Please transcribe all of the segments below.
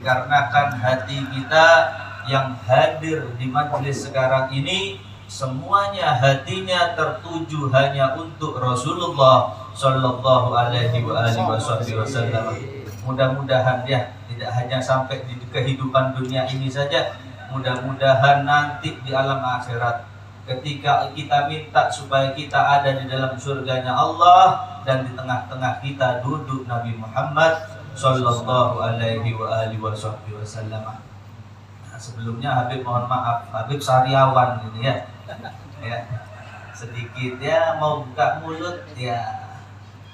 Dikarenakan hati kita yang hadir di majelis sekarang ini semuanya hatinya tertuju hanya untuk Rasulullah Shallallahu Alaihi Wasallam. Mudah-mudahan ya tidak hanya sampai di kehidupan dunia ini saja, mudah-mudahan nanti di alam akhirat ketika kita minta supaya kita ada di dalam surganya Allah dan di tengah-tengah kita duduk Nabi Muhammad Sallallahu Alaihi Wasallam. Nah, sebelumnya Habib mohon maaf, Habib sariawan ini ya, sedikit ya mau buka mulut ya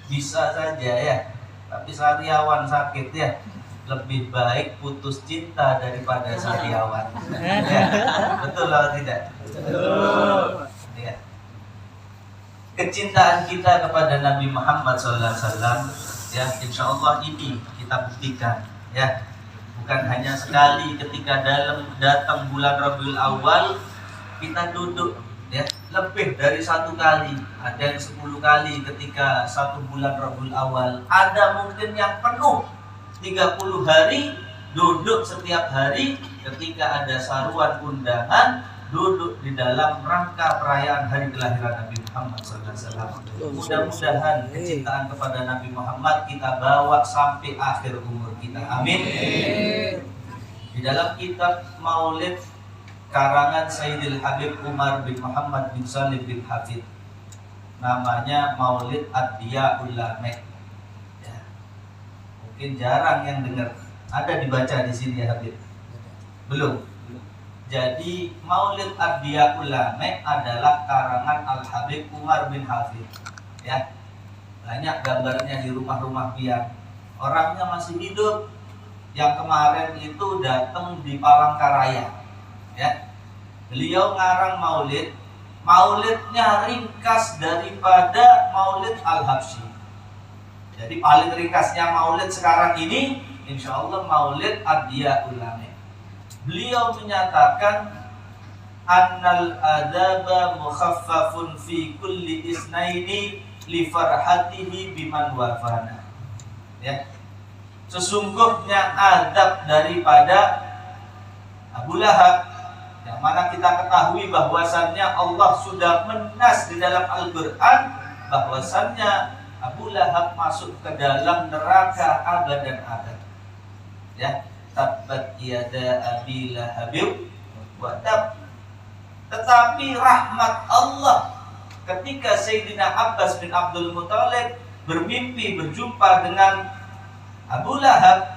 bisa saja ya, tapi sariawan sakit ya, lebih baik putus cinta daripada sariawan. Ya, betul atau tidak? Betul. Ya. Kecintaan kita kepada Nabi Muhammad SAW ya, insya Allah ini kita buktikan ya, bukan hanya sekali ketika datang bulan Rabiul Awal kita duduk ya, lebih dari 1 kali, ada yang 10 kali ketika 1 bulan Rabiul Awal, ada mungkin yang penuh 30 hari duduk setiap hari ketika ada saruan undangan duduk di dalam rangka perayaan hari kelahiran Nabi Muhammad SAW. Mudah-mudahan kecintaan kepada Nabi Muhammad kita bawa sampai akhir umur kita. Amin. Di dalam kitab Maulid karangan Sayyidil Habib Umar bin Muhammad bin Salim bin Hafid, namanya Maulid Ad-Diya'ul Lame. Ya. Mungkin jarang yang dengar. Ada dibaca di sini ya Habib? Belum. Jadi Maulid Ad-Diya'ul Lame adalah karangan Al-Habib Umar bin Hafid. Ya. Banyak gambarnya di rumah-rumah biar. Orangnya masih hidup. Yang kemarin itu datang di Palangkaraya. Ya. Beliau ngarang Maulid. Maulidnya ringkas daripada Maulid Al-Habsyi. Jadi paling ringkasnya Maulid sekarang ini insya Allah Maulid Ad-Diya'ul Lame. Beliau menyatakan annal adaba mukhaffafun fi kulli isnaini li farhatihi biman wafana. Ya. Sesungguhnya adab daripada Abu Lahab, yang mana kita ketahui bahwasannya Allah sudah menas di dalam Al-Qur'an bahwasannya Abu Lahab masuk ke dalam neraka abad dan abad. Ya. Tabbat yada abi lahabib wa tab. Tetapi rahmat Allah ketika Sayyidina Abbas bin Abdul Muthalib bermimpi berjumpa dengan Abu Lahab.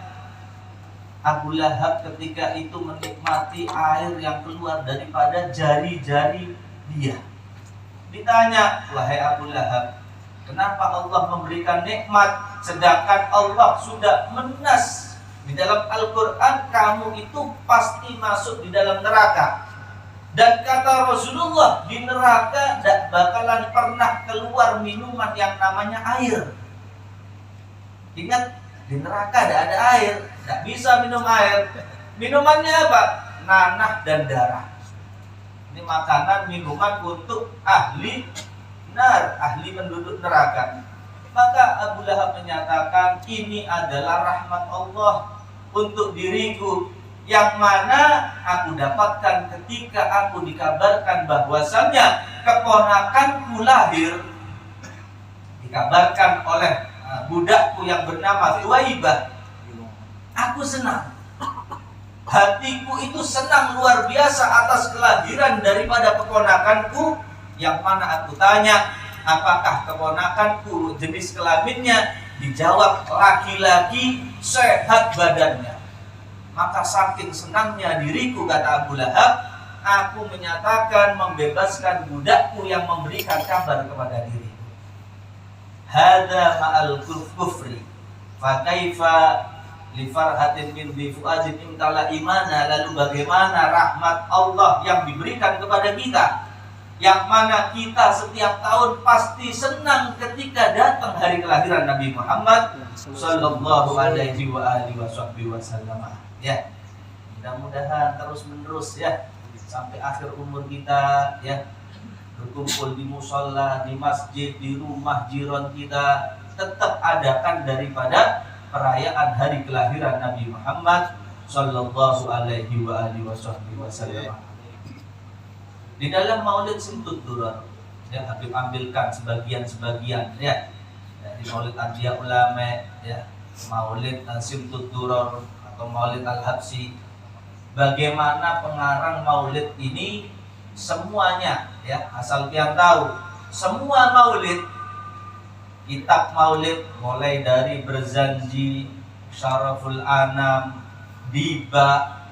Abu Lahab ketika itu menikmati air yang keluar daripada jari-jari dia. Ditanya, wahai Abu Lahab, kenapa Allah memberikan nikmat sedangkan Allah sudah menas di dalam Al-Quran kamu itu pasti masuk di dalam neraka. Dan kata Rasulullah, di neraka tidak bakalan pernah keluar minuman yang namanya air. Ingat, di neraka tidak ada air, tidak bisa minum air. Minumannya apa? Nanah dan darah. Ini makanan minuman untuk ahli nar, ahli penduduk neraka. Maka Abu Lahab menyatakan ini adalah rahmat Allah untuk diriku, yang mana aku dapatkan ketika aku dikabarkan bahwasannya keponakanku lahir, dikabarkan oleh budakku yang bernama Thuwaibah. Aku senang, hatiku itu senang luar biasa atas kelahiran daripada keponakanku, yang mana aku tanya apakah keponakanku jenis kelaminnya, dijawab laki-laki sehat badannya. Maka saking senangnya diriku, kata Abu Lahab, aku menyatakan membebaskan budakku yang memberikan kabar kepada diriku. Hada ma'al kufri fa kaifa li farhatin min bi fuadin imtala imana. Lalu bagaimana rahmat Allah yang diberikan kepada kita, yang mana kita setiap tahun pasti senang ketika datang hari kelahiran Nabi Muhammad Sallallahu Alaihi Wasallam. Ya, mudah-mudahan terus menerus ya sampai akhir umur kita ya, berkumpul di musola, di masjid, di rumah jiran kita, tetap adakan daripada perayaan hari kelahiran Nabi Muhammad sallallahu alaihi wa alihi wasallam. Di dalam Maulid Simtud Durar, ya, Habib ambilkan sebagian-sebagian, ya, dari Maulid Anbiya Ulama, ya, Maulid Simtud Durar atau Maulid Al-Habsi. Bagaimana pengarang Maulid ini semuanya, ya, asal kalian tahu, semua Maulid, kitab Maulid mulai dari Berzanji, Syaraful Anam, Diba,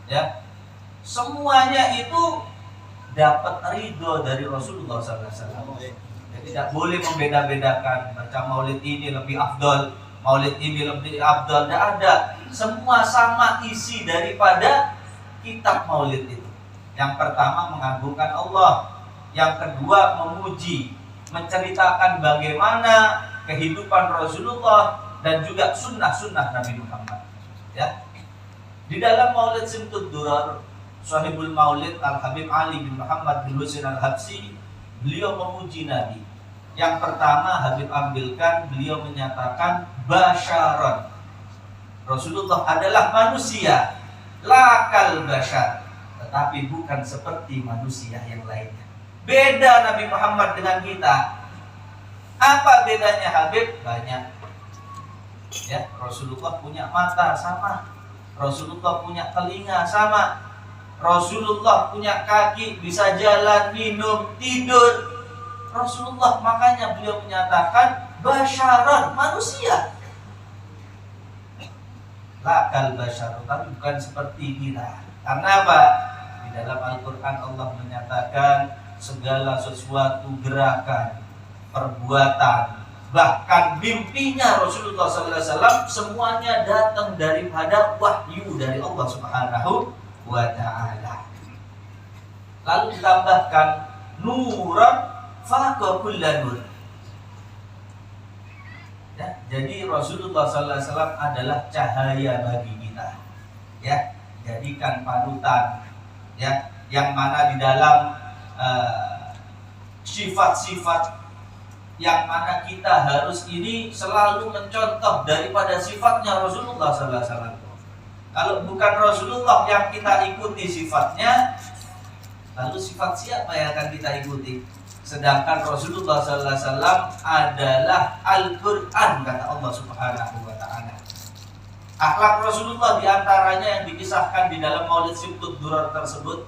ya, semuanya itu dapat ridho dari Rasulullah SAW. Jadi tidak boleh membeda-bedakan, baca Maulid ini lebih afdol, Maulid ini lebih afdol, tidak ada. Semua sama isi daripada kitab Maulid itu. Yang pertama mengagungkan Allah, yang kedua memuji, menceritakan bagaimana kehidupan Rasulullah dan juga sunnah-sunnah Nabi Muhammad. Ya, di dalam Maulid Simtud Durar, Sahibul Maulid Al-Habib Ali bin Muhammad bin Husain Al-Habsi, beliau memuji Nabi. Yang pertama Habib ambilkan, beliau menyatakan basyaron, Rasulullah adalah manusia, lakal basyar, tetapi bukan seperti manusia yang lainnya. Beda Nabi Muhammad dengan kita. Apa bedanya Habib? Banyak. Ya, Rasulullah punya mata sama, Rasulullah punya telinga sama, Rasulullah punya kaki, bisa jalan, minum, tidur. Rasulullah, makanya beliau menyatakan basyaran, manusia. Lakal basyar, tapi bukan seperti kita. Karena apa? Di dalam Al-Quran Allah menyatakan segala sesuatu, gerakan, perbuatan, bahkan mimpinya Rasulullah SAW semuanya datang daripada wahyu dari Allah Subhanahu wa ta'ala. Lalu ditambahkan nuran faqa kulla nur. Ya, jadi Rasulullah SAW adalah cahaya bagi kita. Ya, jadikan panutan, ya, yang mana di dalam sifat-sifat yang mana kita harus ini selalu mencontoh daripada sifatnya Rasulullah SAW. Kalau bukan Rasulullah yang kita ikuti sifatnya, lalu sifat siapa yang akan kita ikuti? Sedangkan Rasulullah SAW adalah Al-Quran, kata Allah Subhanahu wa ta'ala. Akhlak Rasulullah diantaranya yang dikisahkan di dalam Maulid Simtud Durar tersebut,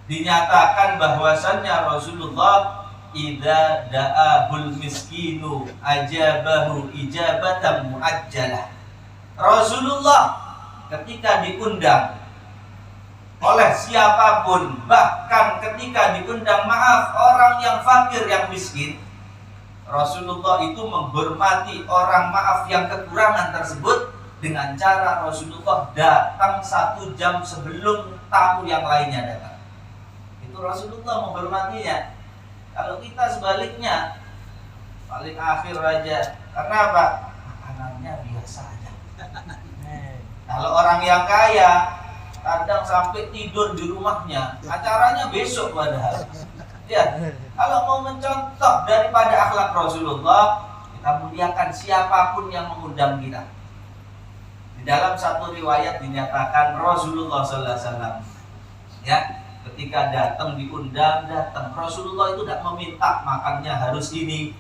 dinyatakan bahwasannya Rasulullah idza da'ahul miskinu ajabahu ijabatan muajjalah. Rasulullah ketika diundang oleh siapapun, bahkan ketika diundang maaf orang yang fakir, yang miskin, Rasulullah itu menghormati orang maaf yang kekurangan tersebut dengan cara Rasulullah datang 1 jam sebelum tamu yang lainnya datang. Itu Rasulullah menghormatinya. Kalau kita sebaliknya, paling akhir aja. Karena apa? Makanannya biasa aja. Kalau orang yang kaya, kadang sampai tidur di rumahnya, acaranya besok padahal. Ya, kalau mau mencontoh daripada akhlak Rasulullah, kita muliakan siapapun yang mengundang kita. Di dalam satu riwayat dinyatakan Rasulullah SAW, ya, ketika datang diundang, datang. Rasulullah itu tidak meminta makannya harus ini,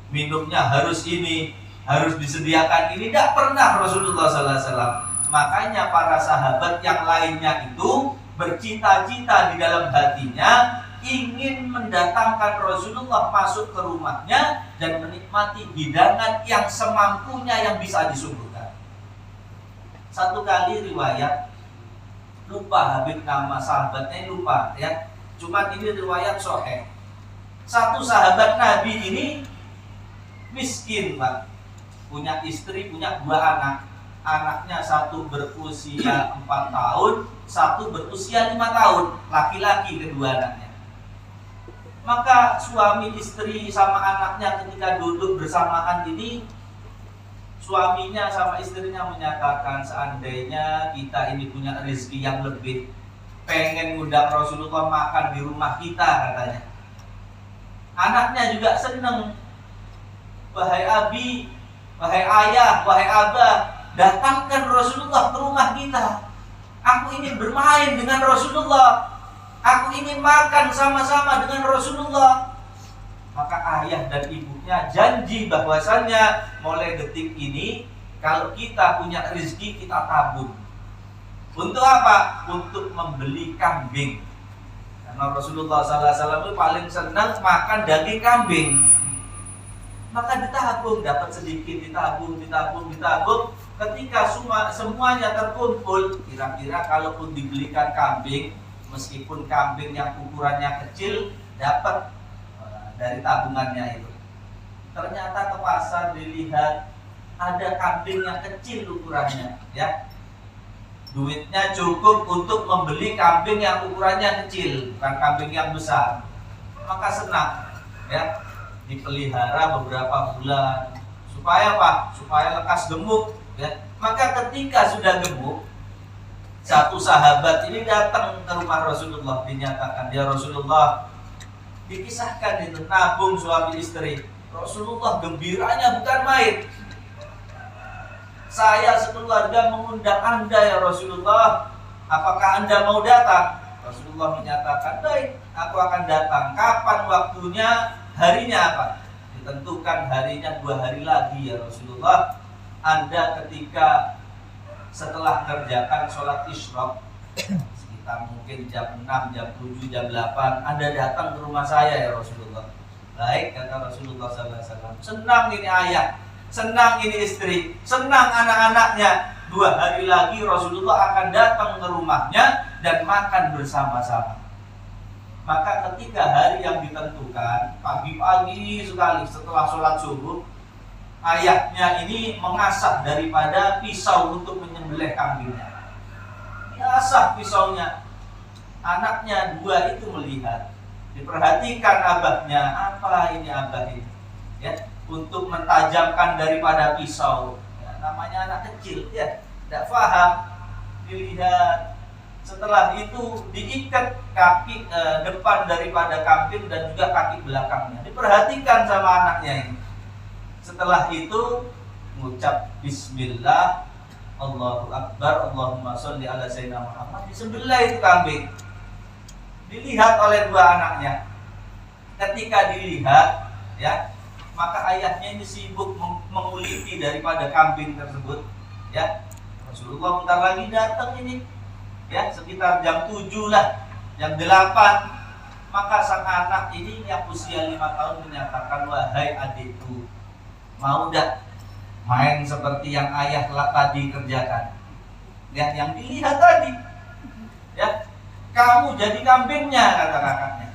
minumnya harus ini, harus disediakan ini. Tidak pernah Rasulullah SAW. Makanya para sahabat yang lainnya itu bercita-cita di dalam hatinya ingin mendatangkan Rasulullah masuk ke rumahnya dan menikmati hidangan yang semampunya yang bisa disuguhkan. Satu kali riwayat, lupa Habib nama sahabatnya, lupa ya. Cuma ini riwayat sahih. Satu sahabat Nabi ini miskin, Pak. Punya istri, punya 2 anak. Anaknya satu berusia 4 tahun, satu berusia 5 tahun, laki-laki kedua anaknya. Maka suami istri sama anaknya ketika duduk bersamaan ini, suaminya sama istrinya menyatakan, seandainya kita ini punya rezeki yang lebih, pengen ngundang Rasulullah makan di rumah kita, katanya. Anaknya juga seneng, wahai abi, wahai ayah, wahai abah, datangkan Rasulullah ke rumah kita. Aku ingin bermain dengan Rasulullah. Aku ingin makan sama-sama dengan Rasulullah. Maka ayah dan ibunya janji bahwasannya mulai detik ini, kalau kita punya rezeki kita tabung. Untuk apa? Untuk membeli kambing. Karena Rasulullah SAW itu paling senang makan daging kambing. Maka ditabung, dapat sedikit, ditabung. Ketika semuanya terkumpul, kira-kira kalaupun dibelikan kambing, meskipun kambing yang ukurannya kecil, dapat dari tabungannya itu. Ternyata ke pasar dilihat ada kambing yang kecil ukurannya, ya. Duitnya cukup untuk membeli kambing yang ukurannya kecil, bukan kambing yang besar. Maka senang, ya, dipelihara beberapa bulan. Supaya apa? Supaya lekas gemuk, ya. Maka ketika sudah gemuk, satu sahabat ini datang ke rumah Rasulullah, dinyatakan, "Ya Rasulullah," dikisahkan itu nabung suami istri. Rasulullah gembiranya bukan main. "Saya sekeluarga mengundang Anda ya Rasulullah. Apakah Anda mau datang?" Rasulullah menyatakan, "Baik, aku akan datang. Kapan waktunya? Harinya apa?" Ditentukan harinya 2 hari lagi ya Rasulullah. Anda ketika setelah kerjakan sholat isyraq, sekitar mungkin jam 6, jam 7, jam 8, Anda datang ke rumah saya ya Rasulullah. Baik, kata Rasulullah SAW. Senang ini ayah, senang ini istri, senang anak-anaknya. 2 hari lagi Rasulullah akan datang ke rumahnya dan makan bersama-sama. Maka ketika hari yang ditentukan, pagi-pagi sekali setelah sholat subuh, ayahnya ini mengasah daripada pisau untuk menyembelih kambingnya. Diasah pisaunya. Anaknya 2 itu melihat. Diperhatikan abahnya, apa ini abah ini? Ya, untuk mentajamkan daripada pisau. Ya, namanya anak kecil, ya, tidak paham. Dilihat. Setelah itu diikat kaki depan daripada kambing dan juga kaki belakangnya. Diperhatikan sama anaknya ini. Setelah itu mengucap Bismillah, Allahu Akbar, Allahumma sholli ala sayyidina Muhammad. Disembelih itu kambing. Dilihat oleh 2 anaknya. Ketika dilihat, ya, maka ayahnya ini sibuk menguliti daripada kambing tersebut. Ya, Rasulullah bentar lagi datang ini. Ya, sekitar jam 7 lah, jam 8. Maka sang anak ini yang usia 5 tahun menyatakan, "Wahai adikku, mau dak main seperti yang ayah tadi kerjakan?" Ya, yang dilihat tadi. Ya, kamu jadi kambingnya, kata kakaknya.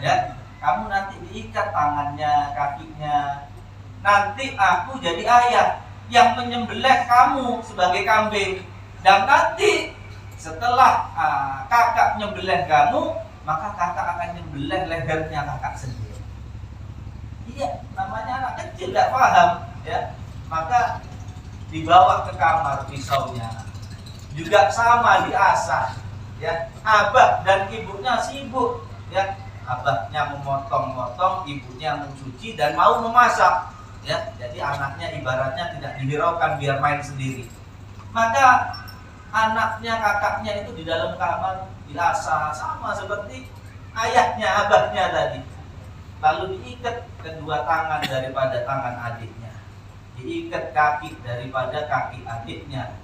Ya, kamu nanti diikat tangannya, kakinya. Nanti aku jadi ayah yang menyembelih kamu sebagai kambing. Dan nanti setelah kakak nyembelih kamu, maka kakak akan nyembelih lehernya kakak sendiri. Iya, namanya anak kecil tidak paham, ya. Maka dibawa ke kamar pisaunya, juga sama diasah, ya. Abah dan ibunya sibuk, ya. Abahnya memotong-motong, ibunya mencuci dan mau memasak, ya. Jadi anaknya ibaratnya tidak dihiraukan biar main sendiri. Maka anaknya, kakaknya itu di dalam kamar diasah sama seperti ayahnya, abahnya tadi. Lalu diikat kedua tangan daripada tangan adiknya, diikat kaki daripada kaki adiknya.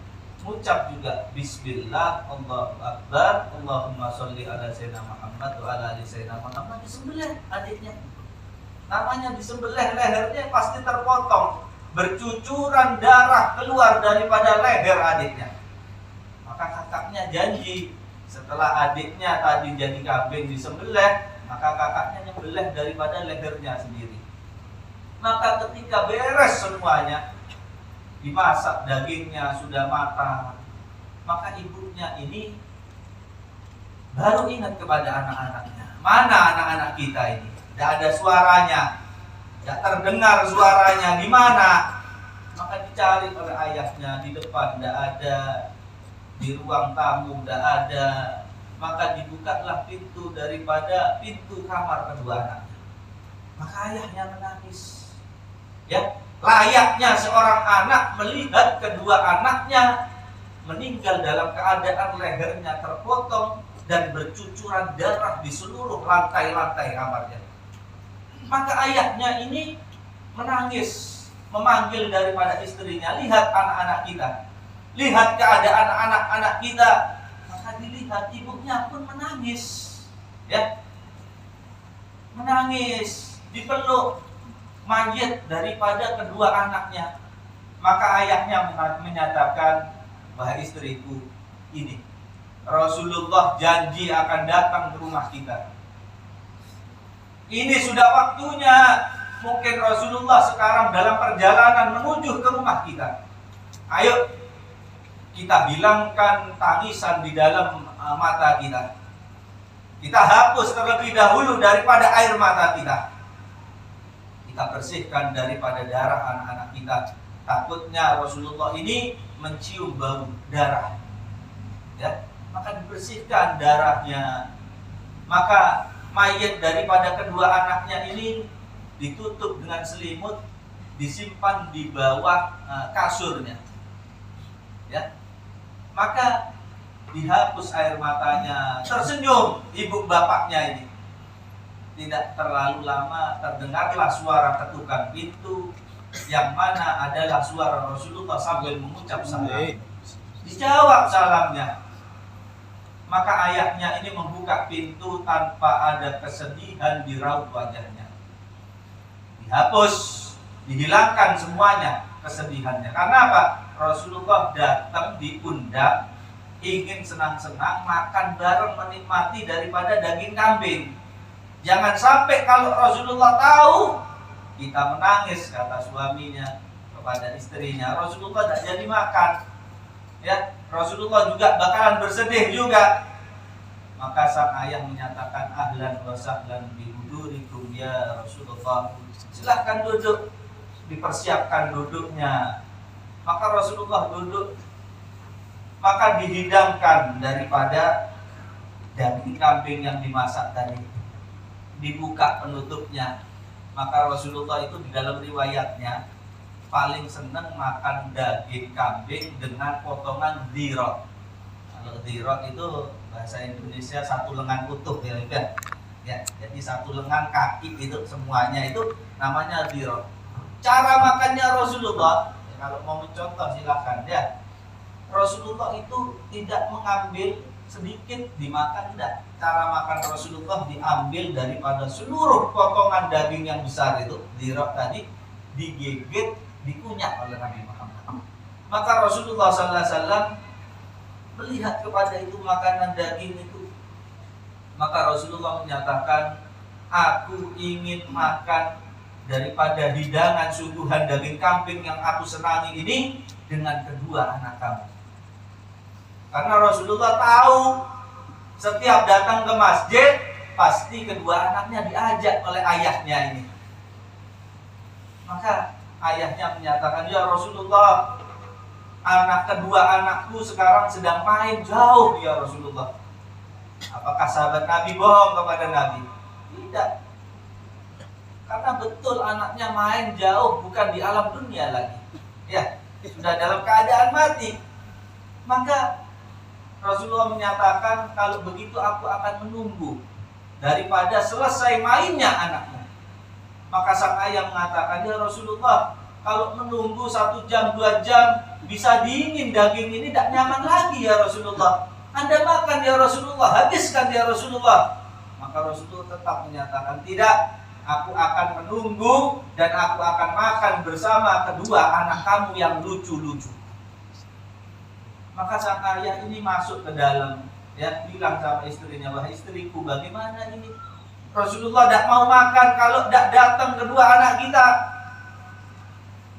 Mengucap juga Bismillah, Allahu Akbar, Allahumma sholli ala sayyidina Muhammad wa ala ali sayyidina Muhammad. Disembelih adiknya. Namanya disembelih, lehernya pasti terpotong, bercucuran darah keluar daripada leher adiknya. Maka kakaknya janji, setelah adiknya tadi jadi kambing disembelih, maka kakaknya nyembelih daripada lehernya sendiri. Maka ketika beres semuanya, dimasak dagingnya sudah matang, maka ibunya ini baru ingat kepada anak-anaknya. Mana anak-anak kita ini? Tidak ada suaranya, tidak terdengar suaranya, di mana? Maka dicari oleh ayahnya, di depan tidak ada, di ruang tamu tidak ada. Maka dibukalah pintu kamar kedua anaknya. Maka ayahnya menangis. Ya, Layaknya seorang anak melihat kedua anaknya meninggal dalam keadaan lehernya terpotong dan bercucuran darah di seluruh lantai-lantai kamarnya. Maka ayahnya ini menangis, memanggil daripada istrinya, lihat anak-anak kita, lihat keadaan anak-anak kita. Maka dilihat ibunya pun menangis, ya, menangis, dipeluk mayit daripada kedua anaknya. Maka ayahnya menyatakan, wahai istriku, ini Rasulullah janji akan datang ke rumah kita. Ini sudah waktunya. Mungkin Rasulullah sekarang dalam perjalanan menuju ke rumah kita. Ayo kita hilangkan tangisan di dalam mata kita. Kita hapus terlebih dahulu daripada air mata kita. Kita bersihkan daripada darah anak-anak kita. Takutnya Rasulullah ini mencium bau darah, ya, maka dibersihkan darahnya. Maka mayat daripada kedua anaknya ini ditutup dengan selimut, disimpan di bawah kasurnya, ya. Maka dihapus air matanya, tersenyum ibu bapaknya ini. Tidak terlalu lama terdengarlah suara ketukan pintu, yang mana adalah suara Rasulullah sambil mengucap salam. Dijawab salamnya. Maka ayahnya ini membuka pintu tanpa ada kesedihan di raut wajahnya. Dihapus, dihilangkan semuanya kesedihannya. Karena apa? Rasulullah datang diundang, ingin senang-senang makan bareng, menikmati daripada daging kambing. Jangan sampai kalau Rasulullah tahu kita menangis, kata suaminya kepada istrinya, Rasulullah tidak jadi makan, ya, Rasulullah juga bakalan bersedih juga. Maka sang ayah menyatakan, ahlan wa sahlan bi hudurikum ya Rasulullah, silahkan duduk, dipersiapkan duduknya. Maka Rasulullah duduk, maka dihidangkan daripada daging kambing yang dimasak tadi, dibuka penutupnya. Maka Rasulullah itu di dalam riwayatnya paling senang makan daging kambing dengan potongan dhira. Kalau dhira itu bahasa Indonesia satu lengan utuh, ya, ya. Jadi satu lengan kaki itu semuanya itu namanya dhira. Cara makannya Rasulullah, ya, kalau mau mencontoh silakan, ya. Rasulullah itu tidak mengambil sedikit dimakan, tidak. Cara makan Rasulullah diambil daripada seluruh potongan daging yang besar itu, dhira tadi, digigit, dikunyah oleh Nabi Muhammad. Maka Rasulullah SAW melihat kepada itu makanan daging itu. Maka Rasulullah menyatakan, aku ingin makan daripada hidangan suguhan daging kambing yang aku senangi ini dengan kedua anak kamu. Karena Rasulullah tahu setiap datang ke masjid pasti kedua anaknya diajak oleh ayahnya ini. Maka ayahnya menyatakan, ya Rasulullah, kedua anakku sekarang sedang main jauh ya Rasulullah. Apakah sahabat Nabi bohong kepada Nabi? Tidak. Karena betul anaknya main jauh, bukan di alam dunia lagi, ya, sudah dalam keadaan mati. Maka Rasulullah menyatakan, kalau begitu aku akan menunggu daripada selesai mainnya anaknya. Maka sang ayah mengatakan, ya Rasulullah, kalau menunggu 1 jam 2 jam bisa dingin daging ini, tidak nyaman lagi ya Rasulullah. Anda makan ya Rasulullah, habiskan ya Rasulullah. Maka Rasulullah tetap menyatakan, tidak, aku akan menunggu dan aku akan makan bersama kedua anak kamu yang lucu-lucu. Maka sang ayah ini masuk ke dalam, ya, bilang sama istrinya, wahai istriku, bagaimana ini? Rasulullah tidak mau makan kalau tidak datang kedua anak kita.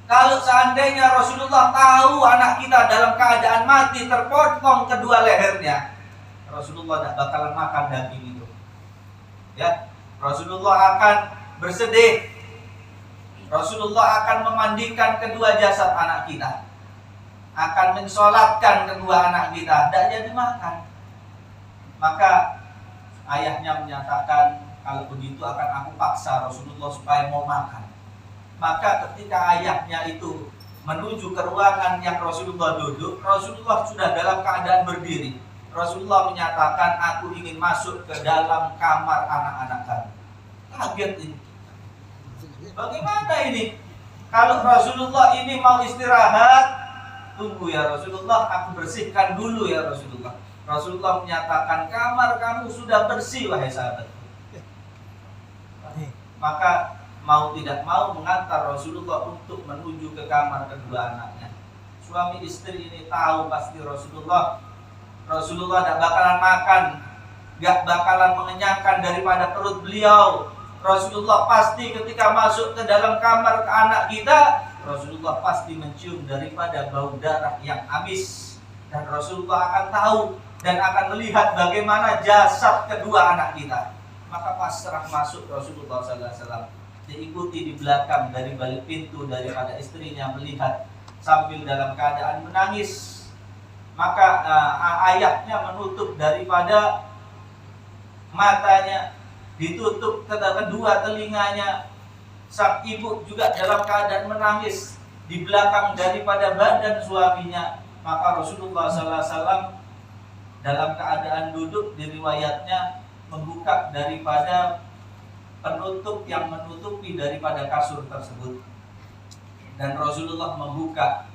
Kalau seandainya Rasulullah tahu anak kita dalam keadaan mati, terpotong kedua lehernya, Rasulullah tidak bakalan makan daging itu, ya. Rasulullah akan bersedih. Rasulullah akan memandikan kedua jasad anak kita, akan mensolatkan kedua anak kita, tidak jadi makan. Maka ayahnya menyatakan, kalau begitu akan aku paksa Rasulullah supaya mau makan. Maka ketika ayahnya itu menuju ke ruangan yang Rasulullah duduk, Rasulullah sudah dalam keadaan berdiri. Rasulullah menyatakan, aku ingin masuk ke dalam kamar anak-anak kami. Kaget ini. Bagaimana ini? Kalau Rasulullah ini mau istirahat, tunggu ya Rasulullah, aku bersihkan dulu ya Rasulullah. Rasulullah menyatakan, kamar kamu sudah bersih wahai sahabatku. Maka mau tidak mau mengantar Rasulullah untuk menuju ke kamar kedua anaknya. Suami istri ini tahu pasti Rasulullah tidak bakalan makan, gak bakalan mengenyangkan daripada perut beliau. Rasulullah pasti ketika masuk ke dalam kamar ke anak kita, Rasulullah pasti mencium daripada bau darah yang amis. Dan Rasulullah akan tahu dan akan melihat bagaimana jasad kedua anak kita. Maka pasrah masuk Rasulullah SAW, diikuti di belakang dari balik pintu daripada istrinya melihat sambil dalam keadaan menangis. Maka ayahnya menutup daripada matanya, ditutup kedua telinganya. Sang ibu juga dalam keadaan menangis di belakang daripada badan suaminya. Maka Rasulullah SAW dalam keadaan duduk di riwayatnya membuka daripada penutup yang menutupi daripada kasur tersebut. Dan Rasulullah membuka.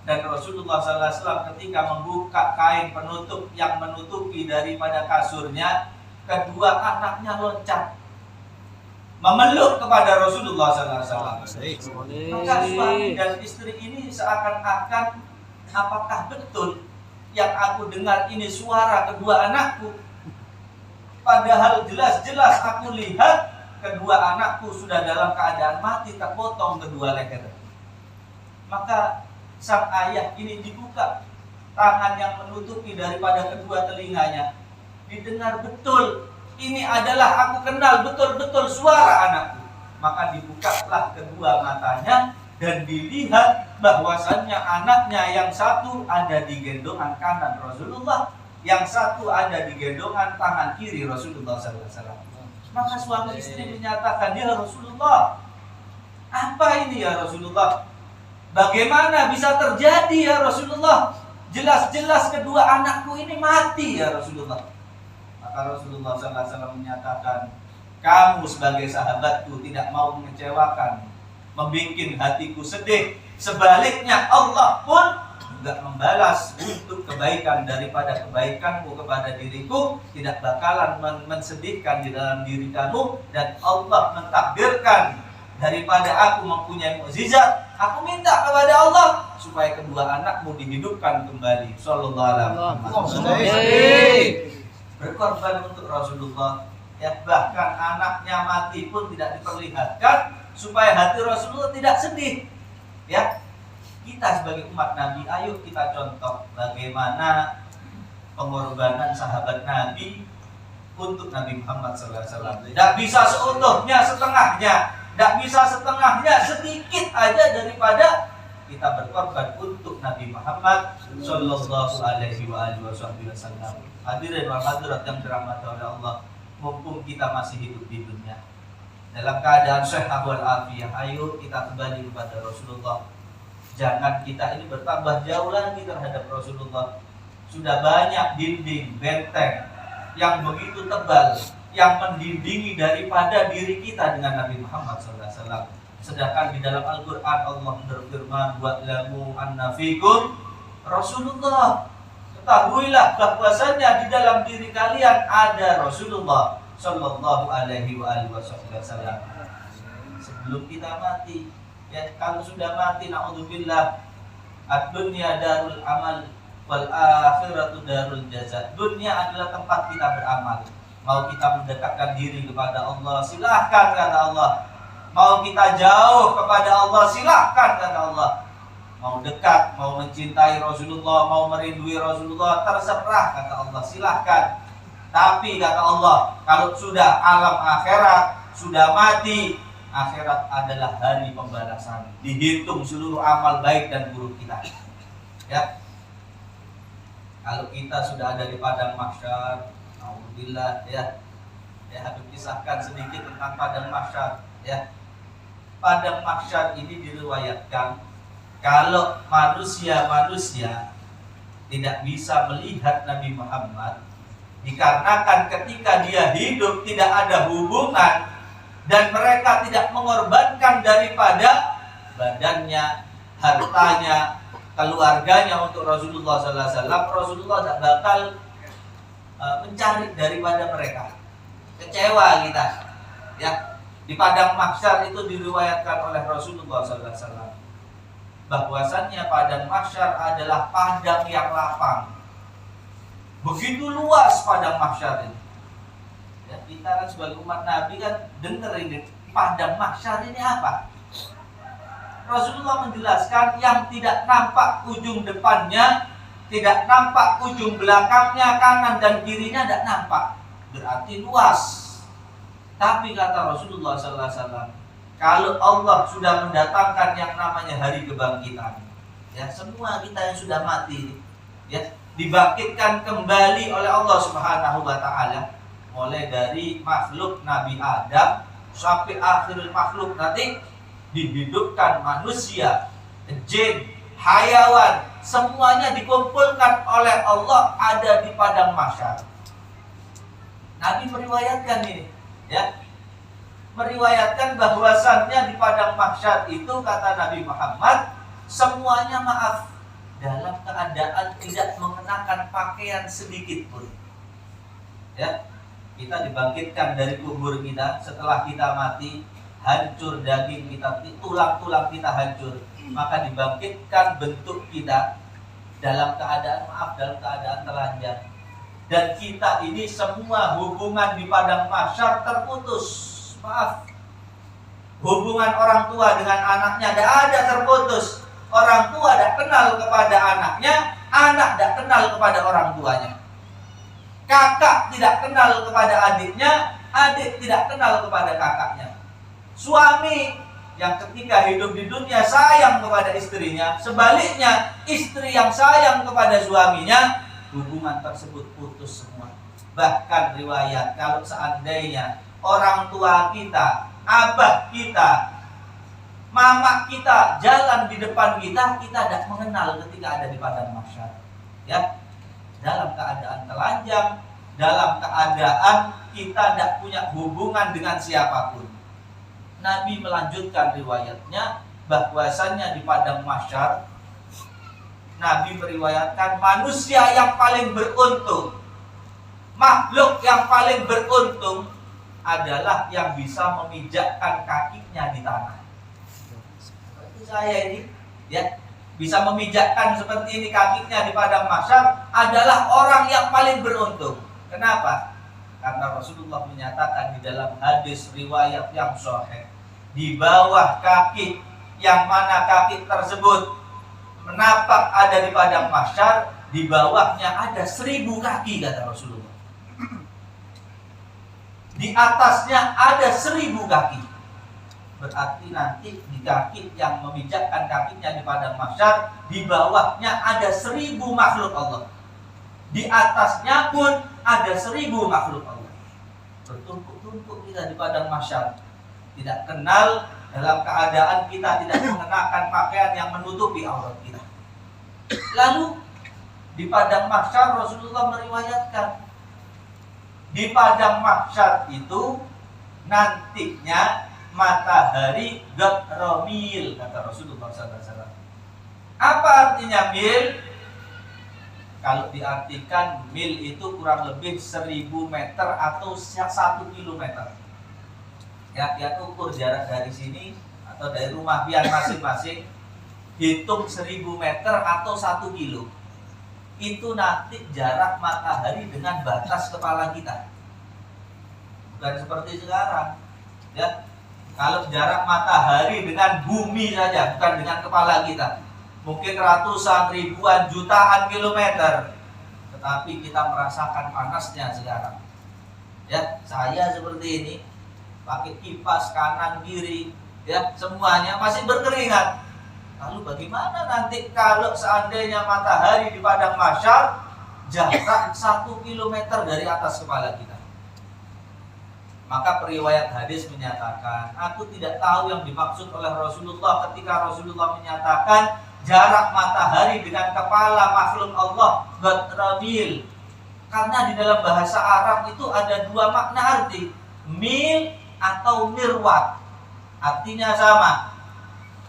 Dan Rasulullah SAW ketika membuka kain penutup yang menutupi daripada kasurnya, kedua anaknya loncat memeluk kepada Rasulullah SAW. Maka suami dan istri ini seakan-akan, apakah betul yang aku dengar ini suara kedua anakku? Padahal jelas-jelas aku lihat kedua anakku sudah dalam keadaan mati, terpotong kedua leher. Maka sang ayah ini dibuka tangan yang menutupi daripada kedua telinganya. Didengar betul, ini adalah aku kenal betul-betul suara anakku. Maka dibukalah kedua matanya dan dilihat bahwasannya anaknya yang satu ada di gendongan kanan Rasulullah, yang satu ada di gendongan tangan kiri Rasulullah SAW. Maka suami istri menyatakan, ya Rasulullah, apa ini ya Rasulullah? Bagaimana bisa terjadi ya Rasulullah? Jelas-jelas kedua anakku ini mati ya Rasulullah. Maka Rasulullah SAW menyatakan, kamu sebagai sahabatku tidak mau mengecewakan, membikin hatiku sedih. Sebaliknya Allah pun juga membalas untuk kebaikan daripada kebaikanmu kepada diriku, tidak bakalan mensedihkan di dalam diri kamu. Dan Allah mentakdirkan daripada aku mempunyai mukjizat, aku minta kepada Allah supaya kedua anakmu dihidupkan kembali. Sallallahu alaihi wasallam. Berkorban untuk Rasulullah, ya, bahkan anaknya mati pun tidak diperlihatkan supaya hati Rasulullah tidak sedih. Ya, kita sebagai umat Nabi, ayo kita contoh bagaimana pengorbanan sahabat Nabi untuk Nabi Muhammad SAW. Tidak bisa seutuhnya, setengahnya. Tidak bisa setengahnya, sedikit aja daripada kita berkorban untuk Nabi Muhammad Sallallahu Alaihi Wasallam. Hadirin wal hadirat yang dirahmati oleh Allah, mumpung kita masih hidup di dunia dalam keadaan sehat wal afiat, ayo kita kembali kepada Rasulullah. Jangan kita ini bertambah jauh lagi terhadap Rasulullah. Sudah banyak dinding benteng yang begitu tebal yang mendindingi daripada diri kita dengan Nabi Muhammad SAW. Sedangkan di dalam Al-Quran Allah berfirman, wa'lamu anna fikum Rasulullah. Ketahuilah bahwasanya di dalam diri kalian ada Rasulullah Sallallahu Alaihi Wasallam. Sebelum kita mati, ya, kalau sudah mati, na'udzubillah, ad-dunya darul amal wal akhiratu darul jaza. Dunia adalah tempat kita beramal. Mau kita mendekatkan diri kepada Allah, silahkan kata Allah. Mau kita jauh kepada Allah, silahkan kata Allah. Mau dekat, mau mencintai Rasulullah, mau merindui Rasulullah, terserah kata Allah, silahkan. Tapi kata Allah, kalau sudah alam akhirat, sudah mati, akhirat adalah hari pembalasan. Dihitung seluruh amal baik dan buruk kita. Ya. Kalau kita sudah ada di padang mahsyar, alhamdulillah, ya. Ya, Habib kisahkan sedikit tentang padang mahsyar, ya. padang mahsyar ini diriwayatkan kalau manusia-manusia tidak bisa melihat Nabi Muhammad dikarenakan ketika dia hidup tidak ada hubungan dan mereka tidak mengorbankan daripada badannya, hartanya, keluarganya untuk Rasulullah SAW. Rasulullah tidak bakal mencari daripada mereka. Kecewa kita, ya. Di padang mahsyar itu diriwayatkan oleh Rasulullah SAW bahwasannya padang mahsyar adalah padang yang lapang. Begitu luas padang mahsyar ini. Ya, kita kan sebagai umat Nabi kan dengar ini padang mahsyar ini apa? Rasulullah menjelaskan yang tidak nampak ujung depannya, tidak nampak ujung belakangnya, kanan dan kirinya tidak nampak. Berarti luas. Tapi kata Rasulullah SAW, kalau Allah sudah mendatangkan yang namanya hari kebangkitan, ya semua kita yang sudah mati, ya dibangkitkan kembali oleh Allah Subhanahu Wa Taala, mulai dari makhluk Nabi Adam sampai akhirul makhluk nanti dihidupkan manusia, jin, hayawan, semuanya dikumpulkan oleh Allah ada di padang mahsyar. Nabi meriwayatkan ini, ya, meriwayatkan bahwasannya di padang mahsyar itu kata Nabi Muhammad semuanya maaf dalam keadaan tidak mengenakan pakaian sedikit pun. Ya, kita dibangkitkan dari kubur kita setelah kita mati, hancur daging kita, tulang-tulang kita hancur, maka dibangkitkan bentuk kita dalam keadaan maaf, dalam keadaan telanjang. Dan kita ini semua hubungan di padang mahsyar terputus. Maaf, hubungan orang tua dengan anaknya tidak ada, terputus. Orang tua tidak kenal kepada anaknya, anak tidak kenal kepada orang tuanya. Kakak tidak kenal kepada adiknya, adik tidak kenal kepada kakaknya. Suami yang ketika hidup di dunia sayang kepada istrinya, sebaliknya istri yang sayang kepada suaminya, hubungan tersebut putus semua. Bahkan riwayat kalau seandainya orang tua kita, abah kita, mama kita jalan di depan kita, kita tidak mengenal ketika ada di padang mahsyar. Ya, dalam keadaan telanjang, dalam keadaan kita tidak punya hubungan dengan siapapun. Nabi melanjutkan riwayatnya bahwasannya di padang mahsyar Nabi meriwayatkan manusia yang paling beruntung, makhluk yang paling beruntung adalah yang bisa memijakkan kakinya di tanah. Seperti saya ini, ya, bisa memijakkan seperti ini kakinya di padang mahsyar adalah orang yang paling beruntung. Kenapa? Karena Rasulullah menyatakan di dalam hadis riwayat yang sahih, di bawah kaki yang mana kaki tersebut menapak ada di padang mahsyar, di bawahnya ada 1000 kaki kata Rasulullah. Di atasnya ada 1000 kaki. Berarti nanti di kaki yang memijakkan kakinya di padang mahsyar, di bawahnya ada 1000 makhluk Allah. Di atasnya pun ada 1000 makhluk Allah. Bertumpuk-tumpuk kita di padang mahsyar. Tidak kenal dalam keadaan kita tidak mengenakan pakaian yang menutupi aurat kita. Lalu di padang mahsyar Rasulullah meriwayatkan, di padang mahsyar itu nantinya matahari gabromil kata Rasulullah SAW. Apa artinya mil? Kalau diartikan mil itu kurang lebih 1000 meter atau 1 kilometer. Ya, kita ukur jarak dari sini atau dari rumah pian masing-masing, hitung 1000 meter atau 1 kilo. Itu nanti jarak matahari dengan batas kepala kita. Bukan seperti sekarang. Ya, kalau jarak matahari dengan bumi saja, bukan dengan kepala kita, mungkin ratusan, ribuan, jutaan kilometer. Tetapi kita merasakan panasnya sekarang. Ya, saya seperti ini, pakai kipas kanan kiri, ya semuanya masih berkeringat. Lalu bagaimana nanti kalau seandainya matahari di padang mahsyar jarak 1 kilometer dari atas kepala kita? Maka periwayat hadis menyatakan, aku tidak tahu yang dimaksud oleh Rasulullah ketika Rasulullah menyatakan jarak matahari dengan kepala makhluk Allah batrabil. Karena di dalam bahasa Arab itu ada dua makna arti, mil atau mirwat. Artinya sama.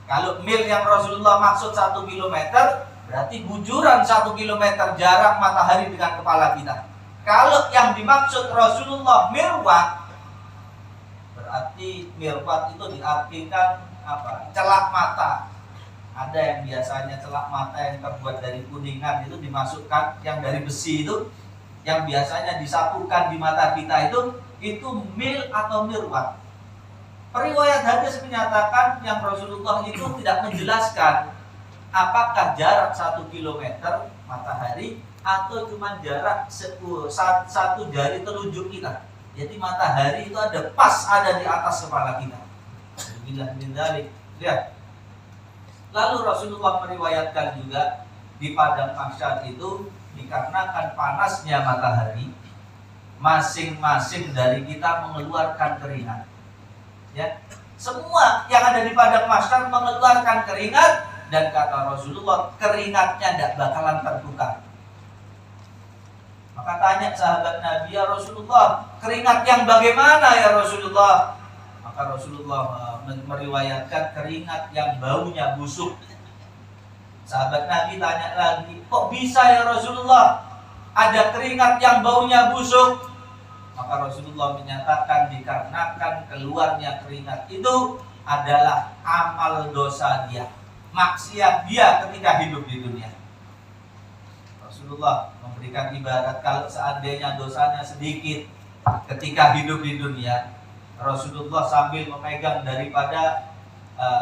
Kalau mil yang Rasulullah maksud 1 kilometer, berarti bujuran 1 kilometer jarak matahari dengan kepala kita. Kalau yang dimaksud Rasulullah mirwat, berarti mirwat itu diartikan apa? Celak mata. Ada yang biasanya celak mata yang terbuat dari kuningan itu dimasukkan, yang dari besi itu, yang biasanya disatukan di mata kita itu mil atau mirwat. Periwayat hadis menyatakan yang Rasulullah itu tidak menjelaskan apakah jarak 1 kilometer matahari atau cuma jarak satu jari telunjuk kita. Jadi matahari itu ada di atas kepala kita. Alhamdulillah min dzalik. Lihat. Lalu Rasulullah meriwayatkan juga di padang mahsyar itu dikarenakan panasnya matahari, masing-masing dari kita mengeluarkan keringat. Ya. Semua yang ada di padang mahsyar mengeluarkan keringat, dan kata Rasulullah keringatnya tidak bakalan tertukar. Maka tanya sahabat Nabi, ya Rasulullah, keringat yang bagaimana ya Rasulullah? Maka Rasulullah meriwayatkan keringat yang baunya busuk. Sahabat Nabi tanya lagi, kok bisa ya Rasulullah ada keringat yang baunya busuk? Maka Rasulullah menyatakan dikarenakan keluarnya keringat itu adalah amal dosa dia, maksiat dia ketika hidup di dunia. Rasulullah memberikan ibarat kalau seandainya dosanya sedikit ketika hidup di dunia, Rasulullah sambil memegang daripada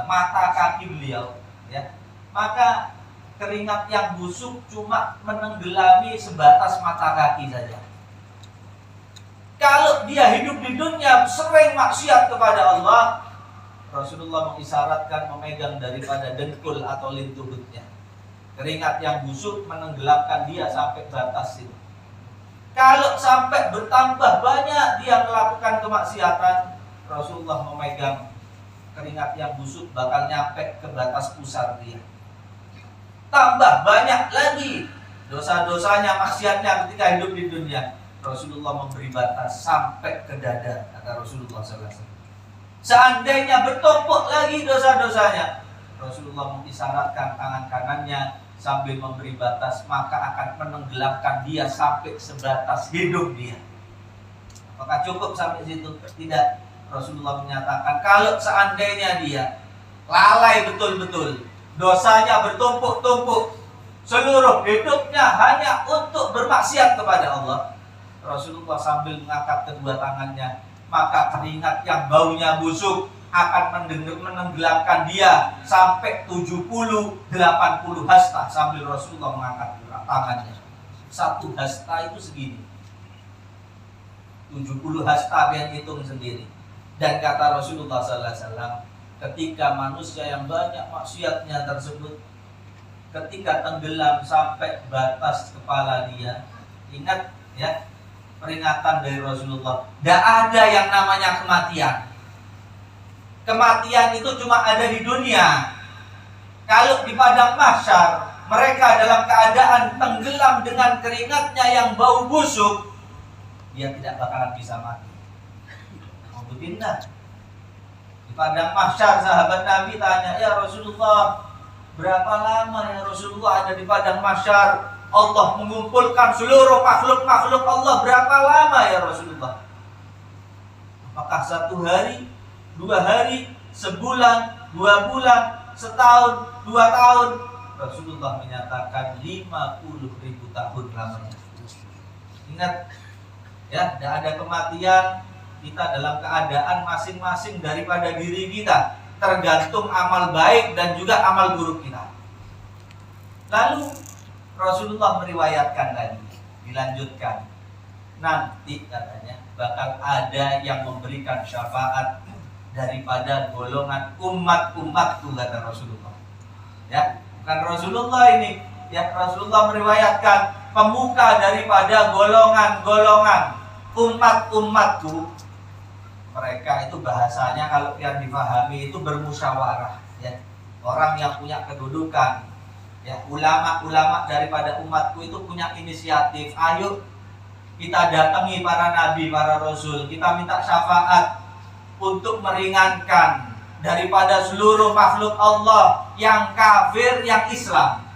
mata kaki beliau, ya, maka keringat yang busuk cuma menenggelami sebatas mata kaki saja. Kalau dia hidup di dunia sering maksiat kepada Allah, Rasulullah mengisyaratkan memegang daripada dengkul atau lintutnya. Keringat yang busuk menenggelamkan dia sampai batas itu. Kalau sampai bertambah banyak dia melakukan kemaksiatan, Rasulullah memegang keringat yang busuk bakal nyampe ke batas pusar dia. Tambah banyak lagi dosa-dosanya, maksiatnya ketika hidup di dunia, Rasulullah memberi batas sampai ke dada, kata Rasulullah SAW. Seandainya bertumpuk lagi dosa-dosanya, Rasulullah mengisyaratkan tangan kanannya sambil memberi batas, maka akan menenggelamkan dia sampai sebatas hidup dia. Apakah cukup sampai situ? Tidak. Rasulullah menyatakan kalau seandainya dia lalai betul-betul, dosanya bertumpuk-tumpuk, seluruh hidupnya hanya untuk bermaksiat kepada Allah, Rasulullah sambil mengangkat kedua tangannya, maka keringat yang baunya busuk akan menenggelamkan dia sampai 70-80 hasta sambil Rasulullah mengangkat tangannya. 1 hasta itu segini, 70 hasta yang hitung sendiri. Dan kata Rasulullah SAW, ketika manusia yang banyak maksiatnya tersebut, ketika tenggelam sampai batas kepala dia, ingat ya peringatan dari Rasulullah, tidak ada yang namanya kematian. Kematian itu cuma ada di dunia. Kalau di padang mahsyar mereka dalam keadaan tenggelam dengan keringatnya yang bau busuk, dia tidak bakalan bisa mati. Alhamdulillah. Di padang mahsyar sahabat Nabi tanya, ya Rasulullah, berapa lama ya Rasulullah ada di padang mahsyar? Allah mengumpulkan seluruh makhluk-makhluk Allah, berapa lama ya Rasulullah? Apakah 1 hari, 2 hari, sebulan, 2 bulan, setahun, 2 tahun? Rasulullah menyatakan 50.000 tahun lamanya. Ingat ya, tidak ada kematian. Kita dalam keadaan masing-masing daripada diri kita, tergantung amal baik dan juga amal buruk kita. Lalu Rasulullah meriwayatkan lagi, dilanjutkan, nanti katanya bakal ada yang memberikan syafaat daripada golongan umat-umatku, kata Rasulullah. Ya, bukan Rasulullah ini, ya Rasulullah meriwayatkan pemuka daripada golongan-golongan umat-umatku mereka itu bahasanya kalau yang dipahami itu bermusyawarah, ya. Orang yang punya kedudukan, ya, ulama-ulama daripada umatku itu punya inisiatif, ayo kita datangi para nabi, para rasul, kita minta syafaat untuk meringankan daripada seluruh makhluk Allah, yang kafir, yang Islam.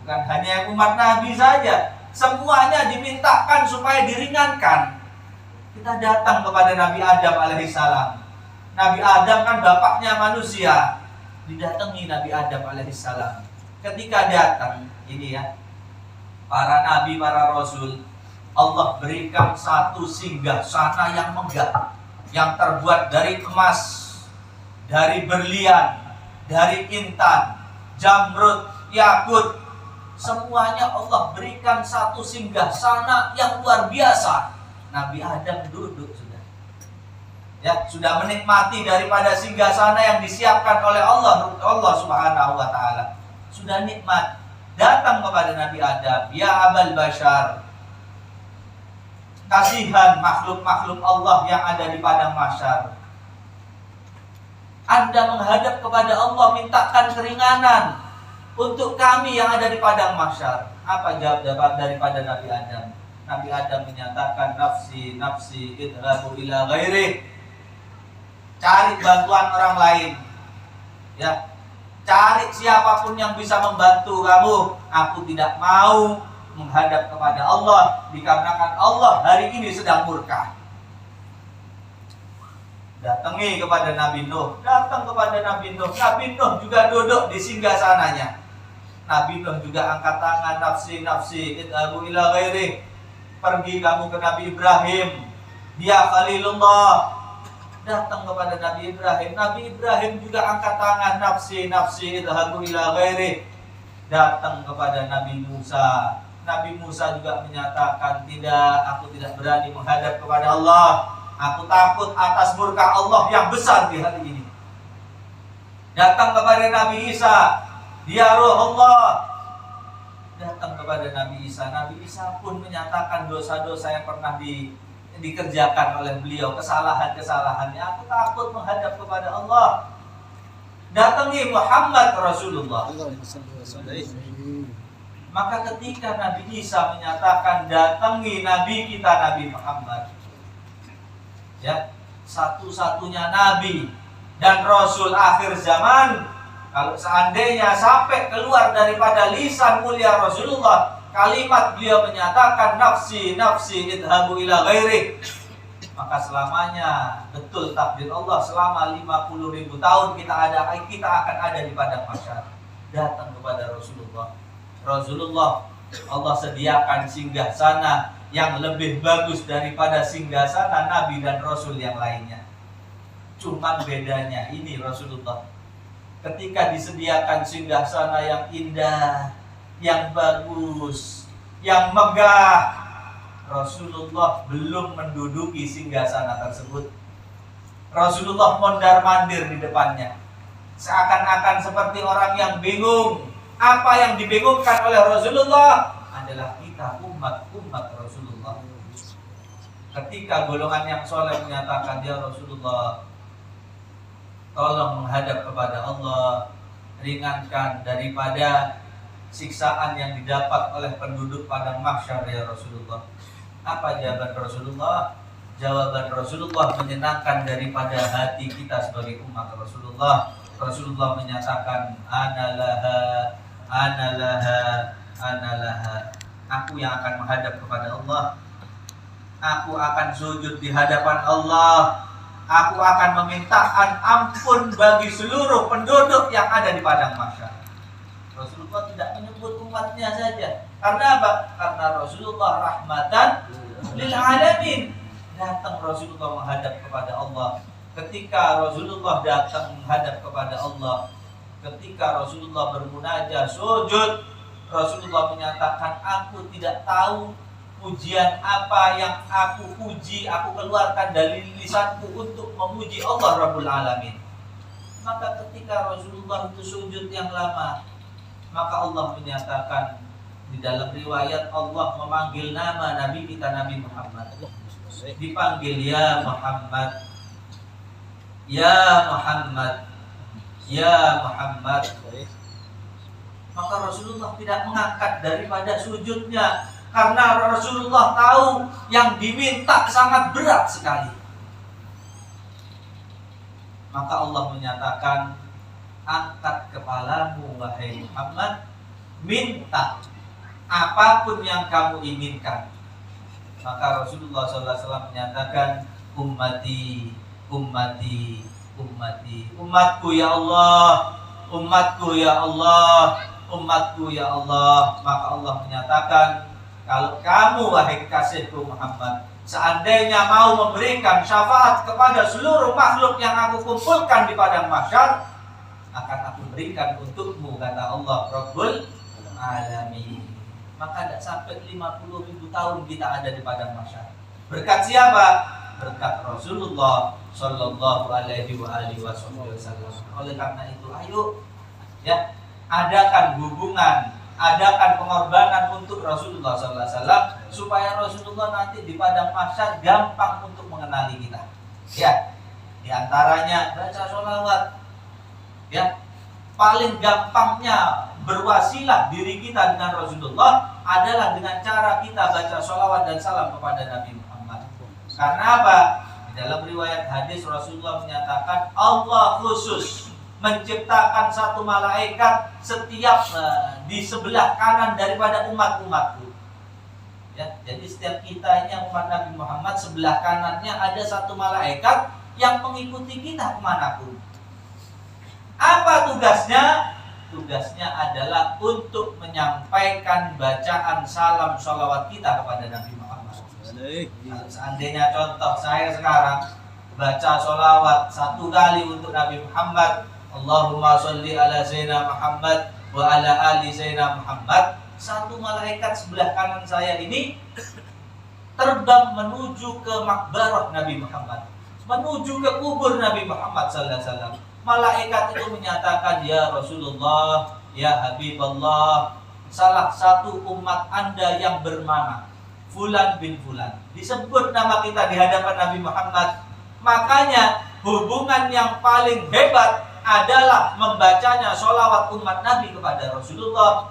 Bukan hanya umat nabi saja, semuanya dimintakan supaya diringankan. Kita datang kepada Nabi Adam alaihissalam. Nabi Adam kan bapaknya manusia, didatangi Nabi Adam alaihissalam. Ketika datang, ini ya, para nabi, para rasul, Allah berikan satu singgasana yang megah, yang terbuat dari emas, dari berlian, dari intan, jamrud, yakut. Semuanya Allah berikan satu singgasana yang luar biasa. Nabi Adam duduk sudah, ya, sudah menikmati daripada singgasana yang disiapkan oleh Allah Subhanahu wa taala. Sudah nikmat. Datang kepada Nabi Adam, ya Abal Bashar, kasihan makhluk-makhluk Allah yang ada di padang mahsyar. Anda menghadap kepada Allah, mintakan keringanan untuk kami yang ada di padang mahsyar. Apa jawab daripada Nabi Adam? Nabi Adam menyatakan, nafsi, nafsi, idhabu ila ghairi. Cari bantuan orang lain, ya. Cari siapapun yang bisa membantu kamu. Aku tidak mau menghadap kepada Allah, dikarenakan Allah hari ini sedang murka. Datangi kepada Nabi Nuh, datang kepada Nabi Nuh. Nabi Nuh juga duduk di singgasananya. Nabi Nuh juga angkat tangan, nafsi, nafsi, idhabu ila ghairi. Pergi kamu ke Nabi Ibrahim, dia Khalilullah. Datang kepada Nabi Ibrahim. Nabi Ibrahim juga angkat tangan, nafsi, nafsi, idhabu ila ghairi. Datang kepada Nabi Musa. Nabi Musa juga menyatakan, tidak, aku tidak berani menghadap kepada Allah. Aku takut atas murka Allah yang besar di hari ini. Datang kepada Nabi Isa, dia Ruh Allah. Datang kepada Nabi Isa. Nabi Isa pun menyatakan dosa-dosa yang pernah dikerjakan oleh beliau, kesalahan-kesalahannya. Aku takut menghadap kepada Allah. Datangi Muhammad Rasulullah. Maka ketika Nabi Isa menyatakan datangi Nabi kita, Nabi Muhammad, ya, satu-satunya Nabi dan Rasul akhir zaman, kalau seandainya sampai keluar daripada lisan mulia Rasulullah kalimat beliau menyatakan nafsi, nafsi, idhabu ila ghairi, maka selamanya betul takdir Allah, selama 50.000 tahun kita akan ada di padang mahsyar. Datang kepada Rasulullah. Rasulullah, Allah sediakan singgasana yang lebih bagus daripada singgasana Nabi dan Rasul yang lainnya. Cuman bedanya ini, Rasulullah ketika disediakan singgasana yang indah, yang bagus, yang megah, Rasulullah belum menduduki singgasana tersebut. Rasulullah mondar-mandir di depannya, seakan-akan seperti orang yang bingung. Apa yang dibingungkan oleh Rasulullah adalah kita, umat Rasulullah. Ketika golongan yang soleh menyatakan, ya Rasulullah, tolong menghadap kepada Allah, ringankan daripada siksaan yang didapat oleh penduduk padang mahsyar ya Rasulullah. Apa jawaban Rasulullah? Jawaban Rasulullah menyenangkan daripada hati kita sebagai umat Rasulullah. Rasulullah menyatakan, ana laha, ana laha, ana laha. Aku yang akan menghadap kepada Allah. Aku akan sujud di hadapan Allah. Aku akan memintakan ampun bagi seluruh penduduk yang ada di padang mahsyar. Rasulullah tidak menyebut umatnya saja. Karena apa? Karena Rasulullah rahmatan lil alamin. Datang Rasulullah menghadap kepada Allah. Ketika Rasulullah datang menghadap kepada Allah, ketika Rasulullah bermunajat sujud, Rasulullah menyatakan, aku tidak tahu pujian apa yang aku puji, aku keluarkan dari lisanku untuk memuji Allah Rabbul Alamin. Maka ketika Rasulullah itu sujud yang lama, maka Allah menyatakan, di dalam riwayat Allah memanggil nama Nabi kita, Nabi Muhammad. Dipanggil, ya Muhammad, Ya Muhammad, ya Muhammad. Maka Rasulullah tidak mengangkat daripada sujudnya, karena Rasulullah tahu yang diminta sangat berat sekali. Maka Allah menyatakan, angkat kepalamu wahai Muhammad, minta apapun yang kamu inginkan. Maka Rasulullah SAW menyatakan, ummati, ummati, ummati, umatku ya Allah, umatku ya Allah, umatku ya Allah. Maka Allah menyatakan, kalau kamu wahai kekasihku Muhammad, seandainya mau memberikan syafaat kepada seluruh makhluk yang aku kumpulkan di padang mahsyar, akan aku berikan untukmu, kata Allah Rabbul Alamin. Maka tidak sampai 50.000 tahun kita ada di padang mahsyar. Berkat siapa? Berkat Rasulullah Sallallahu Alaihi Wasallam. Oleh karena itu, ayo ya, adakan hubungan, adakan pengorbanan untuk Rasulullah Sallallahu Alaihi Wasallam, supaya Rasulullah nanti di padang mahsyar gampang untuk mengenali kita. Ya, di antaranya baca sholawat. Ya, paling gampangnya berwasilah diri kita dengan Rasulullah adalah dengan cara kita baca sholawat dan salam kepada Nabi Muhammad. Karena apa? Di dalam riwayat hadis Rasulullah menyatakan, Allah khusus menciptakan satu malaikat setiap di sebelah kanan daripada umat-umatku. Ya, jadi setiap kita ini umat Nabi Muhammad, sebelah kanannya ada satu malaikat yang mengikuti kita kemanapun. Apa tugasnya? Tugasnya adalah untuk menyampaikan bacaan salam sholawat kita kepada Nabi Muhammad. Kalau seandainya contoh saya sekarang baca sholawat satu kali untuk Nabi Muhammad, Allahumma sholli ala Sayyidina Muhammad wa ala ali Sayyidina Muhammad, satu malaikat sebelah kanan saya ini terbang menuju ke makbarah Nabi Muhammad, menuju ke kubur Nabi Muhammad sallallahu alaihi wasallam. Malaikat itu menyatakan, ya Rasulullah, ya Habibullah, salah satu umat Anda yang bernama Fulan bin Fulan, disebut nama kita di hadapan Nabi Muhammad. Makanya hubungan yang paling hebat adalah membacanya sholawat umat Nabi kepada Rasulullah.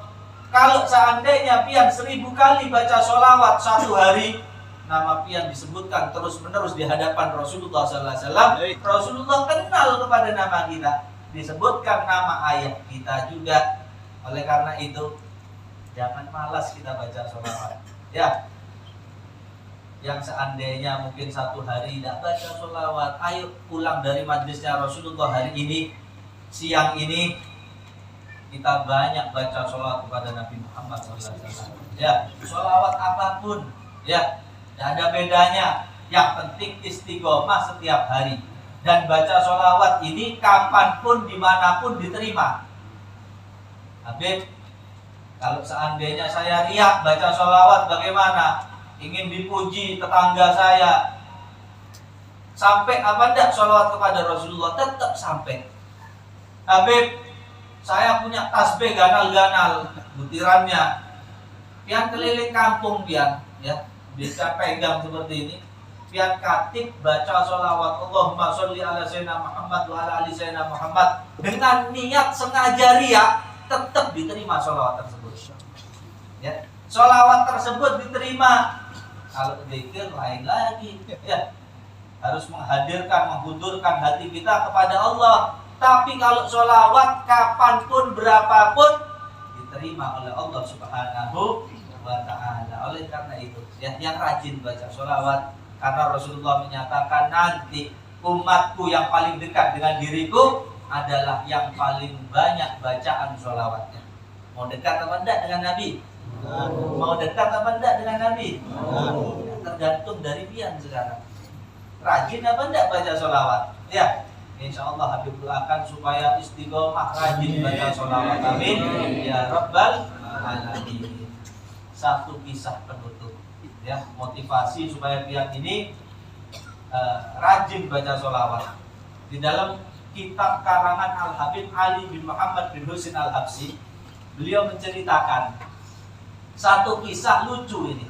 Kalau seandainya pian 1000 kali baca sholawat satu hari, nama pian disebutkan terus menerus di hadapan Rasulullah SAW. Rasulullah kenal kepada nama kita, disebutkan nama ayah kita juga. Oleh karena itu, jangan malas kita baca sholawat. Ya, yang seandainya mungkin satu hari tidak baca sholawat, ayo pulang dari majlisnya Rasulullah hari ini, siang ini kita banyak baca sholawat kepada Nabi Muhammad SAW. Ya, sholawat apapun, ya, tidak ada bedanya. Yang penting istiqomah setiap hari. Dan baca sholawat ini kapanpun, dimanapun diterima. Habib, kalau seandainya saya riak baca sholawat bagaimana? Ingin dipuji tetangga saya, sampai apa enggak sholawat kepada Rasulullah? Tetap sampai. Habib, saya punya tasbih ganal-ganal butirannya, pian keliling kampung pian, ya, bisa pegang seperti ini, pian katib baca sholawat Allahumma sholli ala Sayyidina Muhammad wa ala ali Sayyidina Muhammad dengan niat sengaja riak, tetap diterima sholawat tersebut. Ya, sholawat tersebut diterima. Kalau zikir lain lagi, ya, harus menghadirkan, menghudurkan hati kita kepada Allah. Tapi kalau sholawat kapanpun, berapapun diterima oleh Allah Subhanahu wa Ta'ala. Oleh karena itu, ya, yang rajin baca sholawat, karena Rasulullah menyatakan nanti umatku yang paling dekat dengan diriku adalah yang paling banyak bacaan sholawatnya. Mau dekat apa enggak dengan Nabi? Mau dekat apa enggak dengan Nabi? Ya, tergantung dari pian sekarang. Rajin apa enggak baca sholawat? Ya, insya Allah Habib doakan supaya istiqomah rajin baca sholawat. Amin ya Rabbal Alamin. Satu kisah penutup, ya, motivasi supaya pian ini rajin baca sholawat. Di dalam kitab karangan Al Habib Ali bin Muhammad bin Husin Al Habsyi, beliau menceritakan satu kisah lucu ini.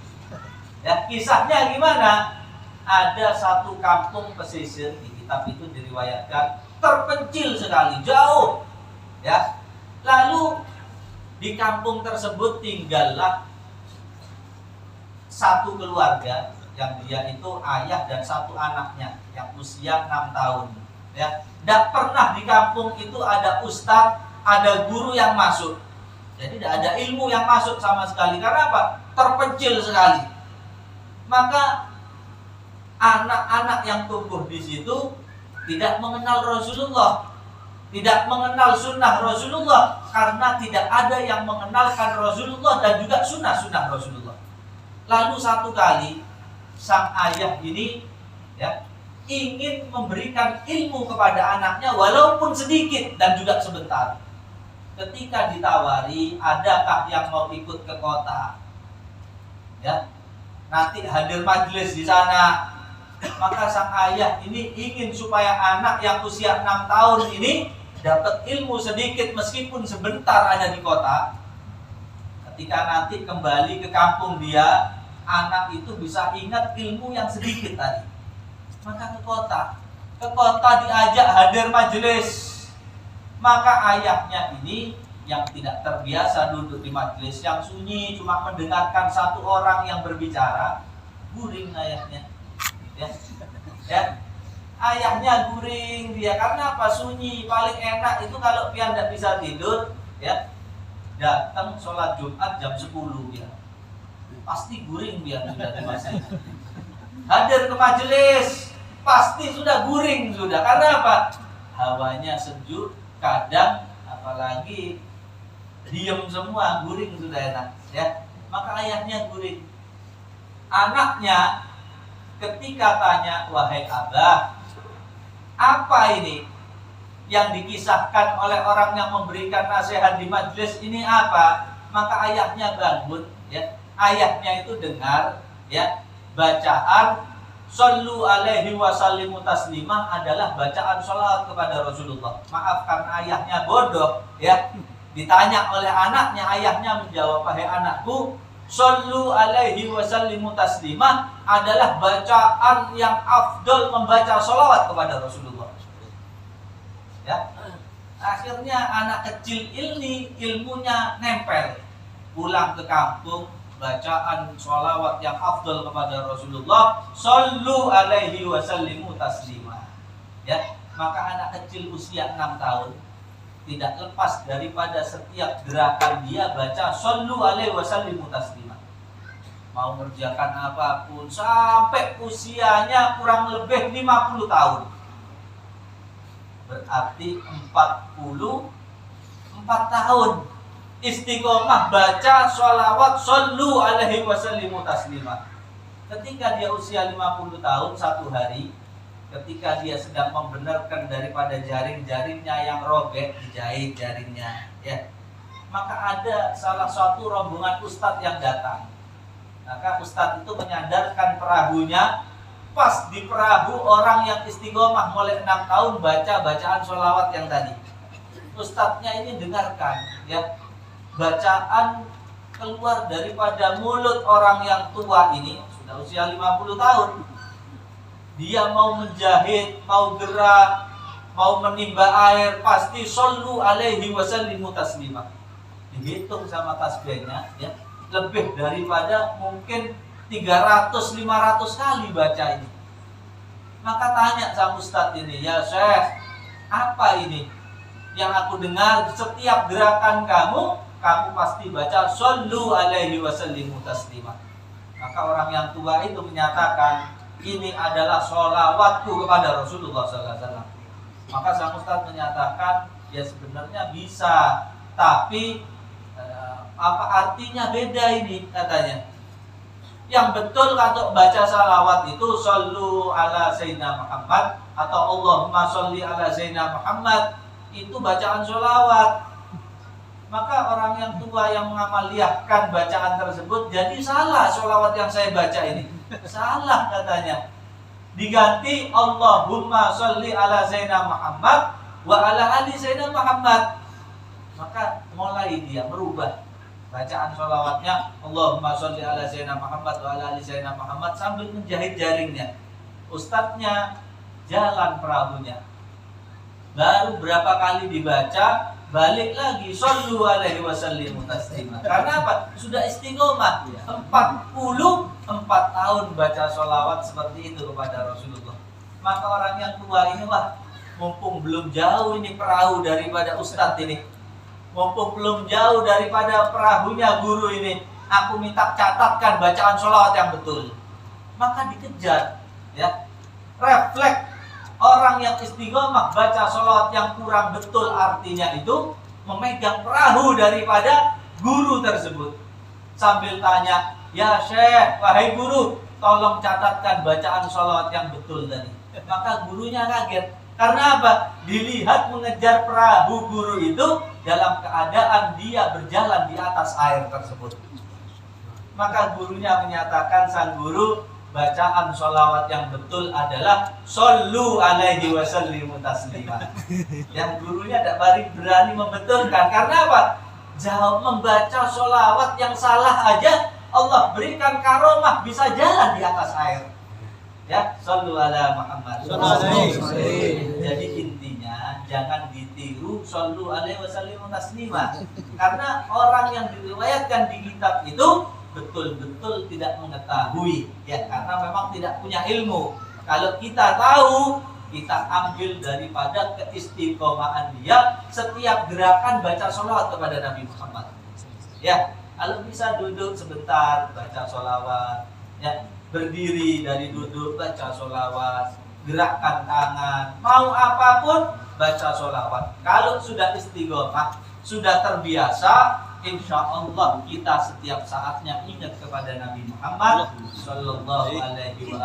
Ya, kisahnya gimana? Ada satu kampung pesisir di kitab itu diriwayatkan terpencil sekali, jauh, ya. Lalu di kampung tersebut tinggallah satu keluarga yang dia itu ayah dan satu anaknya yang usia 6 tahun, ya. Tidak pernah di kampung itu ada ustadz, ada guru yang masuk. Jadi tidak ada ilmu yang masuk sama sekali. Karena apa? Terpencil sekali. Maka anak-anak yang tumbuh di situ tidak mengenal Rasulullah, tidak mengenal sunnah Rasulullah, karena tidak ada yang mengenalkan Rasulullah dan juga sunnah-sunnah Rasulullah. Lalu satu kali sang ayah ini, ya, ingin memberikan ilmu kepada anaknya walaupun sedikit dan juga sebentar. Ketika ditawari, adakah yang mau ikut ke kota, ya, nanti hadir majelis di sana. Maka sang ayah ini ingin supaya anak yang usia 6 tahun ini dapat ilmu sedikit meskipun sebentar ada di kota. Ketika nanti kembali ke kampung dia, anak itu bisa ingat ilmu yang sedikit tadi. Maka ke kota diajak hadir majelis. Maka ayahnya ini yang tidak terbiasa duduk di majelis yang sunyi, cuma mendengarkan satu orang yang berbicara, guring ayahnya, ya. Ayahnya guring dia, karena apa? Sunyi. Paling enak itu kalau dia tidak bisa tidur, ya, datang sholat Jumat jam 10 dia, pasti guring dia sudah di masjid. Hadir ke majelis, pasti sudah guring sudah. Karena apa? Hawanya sejuk. Kadang apalagi diem semua, guring sudah enak, ya. Maka ayahnya guring. Anaknya ketika tanya, wahai abah, apa ini yang dikisahkan oleh orang yang memberikan nasihat di majelis ini apa? Maka ayahnya bangun, ya. Ayahnya itu dengar, ya, bacaan Sallu alaihi wa sallimu taslimah adalah bacaan sholawat kepada Rasulullah. Maaf karena ayahnya bodoh, ya. Ditanya oleh anaknya, ayahnya menjawab, wahai anakku, Sallu alaihi wa sallimu taslimah adalah bacaan yang afdol membaca sholawat kepada Rasulullah, ya. Akhirnya anak kecil ini ilmunya nempel. Pulang ke kampung, bacaan sholawat yang afdal kepada Rasulullah, Sallu alaihi wa sallimu taslima, ya. Maka anak kecil usia 6 tahun tidak lepas daripada setiap gerakan dia baca Sallu alaihi wa sallimu taslima. Mau mengerjakan apapun sampai usianya kurang lebih 50 tahun. Berarti 44 tahun istiqomah baca sholawat Sallu alaihi wa sallimu taslima. Ketika dia usia 50 tahun, satu hari ketika dia sedang membenarkan daripada jaring-jaringnya yang robek, dijahit jaringnya, ya. Maka ada salah satu rombongan ustadz yang datang. Maka ustadz itu menyandarkan perahunya. Pas di perahu orang yang istiqomah mulai 6 tahun baca bacaan sholawat yang tadi. Ustadznya ini dengarkan, ya, bacaan keluar daripada mulut orang yang tua ini, sudah usia 50 tahun. Dia mau menjahit, mau gerak, mau menimba air, pasti Sallu alaihi wa sallimu taslima. Dihitung sama tasbihnya, ya, lebih daripada mungkin 300-500 kali baca ini. Maka tanya sama ustadz ini, ya Syekh, apa ini yang aku dengar setiap gerakan kamu pasti baca Sallu alaihi wa sallimu taslima. Maka orang yang tua itu menyatakan, ini adalah sholawatku kepada Rasulullah SAW. Maka sang ustaz menyatakan, ya sebenarnya bisa, tapi apa artinya beda ini katanya. Yang betul kalau baca salawat itu Sallu ala Sayyidina Muhammad atau Allahumma sholli ala Sayyidina Muhammad, itu bacaan sholawat. Maka orang yang tua yang mengamaliyahkan bacaan tersebut, jadi salah sholawat yang saya baca ini. Salah katanya. Diganti Allahumma sholli ala Sayyidina Muhammad wa ala ali Sayyidina Muhammad. Maka mulai dia merubah bacaan sholawatnya Allahumma sholli ala Sayyidina Muhammad wa ala ali Sayyidina Muhammad sambil menjahit jaringnya. Ustadznya jalan perahunya. Baru berapa kali dibaca, balik lagi, shollu alaihi wasallimu taslima. Karena apa? Sudah istiqomah 44 tahun baca sholawat seperti itu kepada Rasulullah. Maka orang yang tua ini, wah, mumpung belum jauh ini perahu daripada ustadz ini, mumpung belum jauh daripada perahunya guru ini, aku minta catatkan bacaan sholawat yang betul. Maka dikejar, ya, refleks. Orang yang istiqomah baca sholawat yang kurang betul artinya itu memegang perahu daripada guru tersebut. Sambil tanya, ya Syekh, wahai guru, tolong catatkan bacaan sholawat yang betul tadi. Maka gurunya kaget. Karena apa? Dilihat mengejar perahu guru itu dalam keadaan dia berjalan di atas air tersebut. Maka gurunya menyatakan, sang guru, bacaan sholawat yang betul adalah shollu alaihi wasallimu taslima. Yang gurunya tidak berani membetulkan. Karena apa? Jauh membaca sholawat yang salah aja Allah berikan karomah bisa jalan di atas air. Ya, shollu ala Muhammad. Jadi intinya jangan ditiru shollu alaihi wasallimu taslima. Karena orang yang diriwayatkan di kitab itu betul-betul tidak mengetahui, ya, karena memang tidak punya ilmu. Kalau kita tahu, kita ambil daripada keistiqomahan dia setiap gerakan baca sholawat kepada Nabi Muhammad. Ya, kalau bisa duduk sebentar baca sholawat, ya, berdiri dari duduk baca sholawat, gerakkan tangan, mau apapun baca sholawat. Kalau sudah istiqomah, sudah terbiasa, insya Allah kita setiap saatnya ingat kepada Nabi Muhammad Sallallahu Alaihi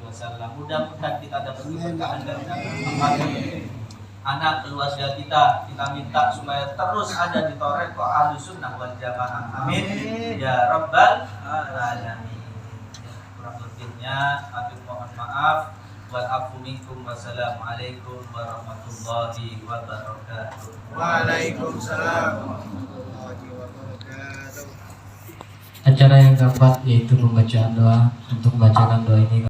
Wasallam. Mudah-mudahan kita dapat keberkahan dari Nabi Muhammad. Anak keluarga kita minta supaya terus ada di Thariqah Ahlussunnah wal Jamaah. Amin ya Rabbal Alamin. Kurang lebihnya kami mohon maaf. Wa'afu minkum. Wassalamualaikum warahmatullahi wabarakatuh. Waalaikumsalam. Acara yang keempat yaitu pembacaan doa. Untuk membacakan doa ini